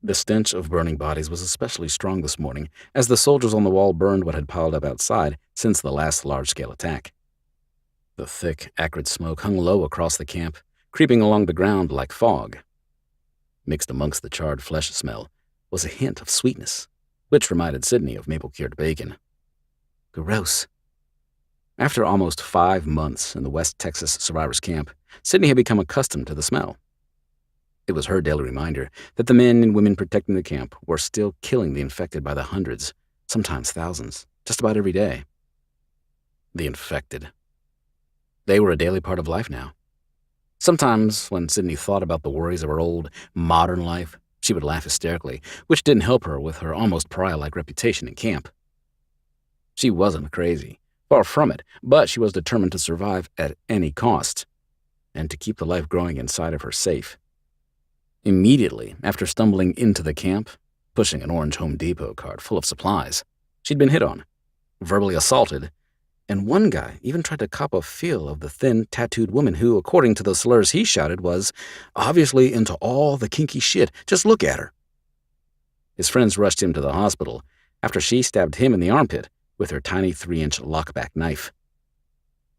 The stench of burning bodies was especially strong this morning as the soldiers on the wall burned what had piled up outside since the last large-scale attack. The thick, acrid smoke hung low across the camp, creeping along the ground like fog. Mixed amongst the charred flesh smell was a hint of sweetness, which reminded Sidney of maple-cured bacon. Gross. After almost 5 months in the West Texas survivors' camp, Sidney had become accustomed to the smell. It was her daily reminder that the men and women protecting the camp were still killing the infected by the hundreds, sometimes thousands, just about every day. The infected. They were a daily part of life now. Sometimes, when Sidney thought about the worries of her old, modern life, she would laugh hysterically, which didn't help her with her almost pariah-like reputation in camp. She wasn't crazy, far from it, but she was determined to survive at any cost, and to keep the life growing inside of her safe. Immediately after stumbling into the camp, pushing an orange Home Depot cart full of supplies, she'd been hit on, verbally assaulted, and one guy even tried to cop a feel of the thin, tattooed woman who, according to the slurs he shouted, was obviously into all the kinky shit. Just look at her. His friends rushed him to the hospital after she stabbed him in the armpit with her tiny 3-inch lockback knife.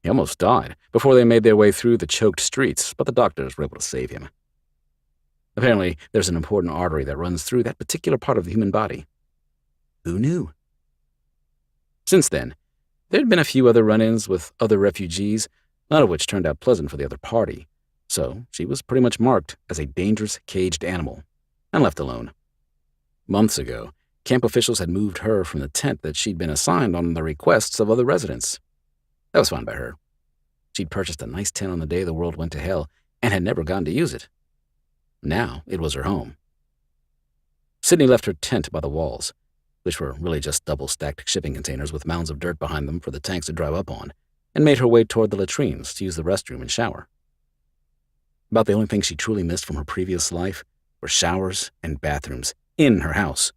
He almost died before they made their way through the choked streets, but the doctors were able to save him. Apparently, there's an important artery that runs through that particular part of the human body. Who knew? Since then, there'd been a few other run-ins with other refugees, none of which turned out pleasant for the other party, so she was pretty much marked as a dangerous caged animal and left alone. Months ago, camp officials had moved her from the tent that she'd been assigned on the requests of other residents. That was fine by her. She'd purchased a nice tent on the day the world went to hell and had never gone to use it. Now it was her home. Sidney left her tent by the walls, which were really just double-stacked shipping containers with mounds of dirt behind them for the tanks to drive up on, and made her way toward the latrines to use the restroom and shower. About the only thing she truly missed from her previous life were showers and bathrooms in her house.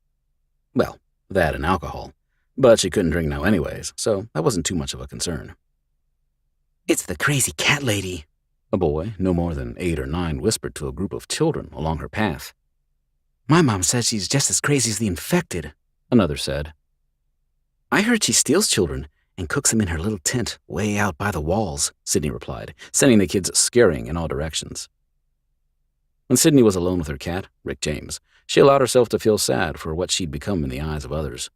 Well, that and alcohol, but she couldn't drink now anyways, so that wasn't too much of a concern. "It's the crazy cat lady," a boy, no more than 8 or 9, whispered to a group of children along her path. "My mom says she's just as crazy as the infected," another said. "I heard she steals children and cooks them in her little tent way out by the walls," Sidney replied, sending the kids scurrying in all directions. When Sidney was alone with her cat, Rick James, she allowed herself to feel sad for what she'd become in the eyes of others.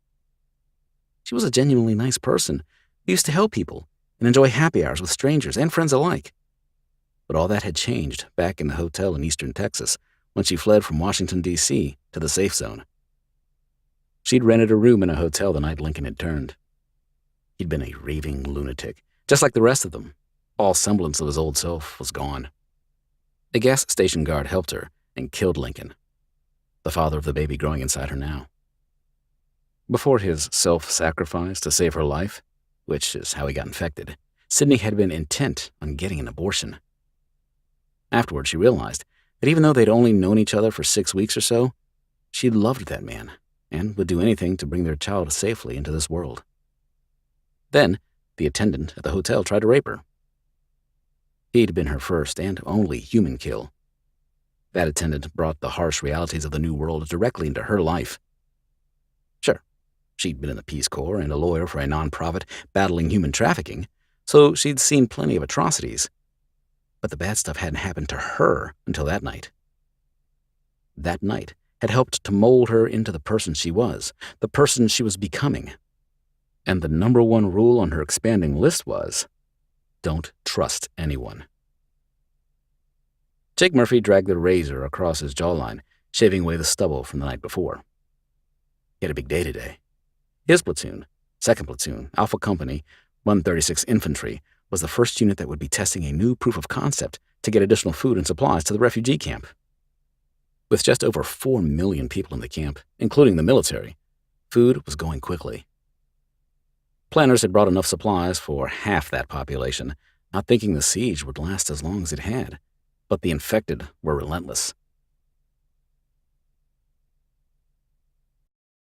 She was a genuinely nice person who used to help people and enjoy happy hours with strangers and friends alike. But all that had changed back in the hotel in eastern Texas when she fled from Washington, D.C. to the safe zone. She'd rented a room in a hotel the night Lincoln had turned. He'd been a raving lunatic, just like the rest of them. All semblance of his old self was gone. A gas station guard helped her and killed Lincoln, the father of the baby growing inside her now. Before his self-sacrifice to save her life, which is how he got infected, Sidney had been intent on getting an abortion. Afterward, she realized that even though they'd only known each other for 6 weeks or so, she loved that man and would do anything to bring their child safely into this world. Then, the attendant at the hotel tried to rape her. He'd been her first and only human kill. That attendant brought the harsh realities of the new world directly into her life. Sure, she'd been in the Peace Corps and a lawyer for a nonprofit battling human trafficking, so she'd seen plenty of atrocities. But the bad stuff hadn't happened to her until that night. That night had helped to mold her into the person she was, the person she was becoming. And the number one rule on her expanding list was, don't trust anyone. Jake Murphy dragged the razor across his jawline, shaving away the stubble from the night before. He had a big day today. His platoon, 2nd Platoon, Alpha Company, 136 Infantry, was the first unit that would be testing a new proof of concept to get additional food and supplies to the refugee camp. With just over 4 million people in the camp, including the military, food was going quickly. Planners had brought enough supplies for half that population, not thinking the siege would last as long as it had. But the infected were relentless.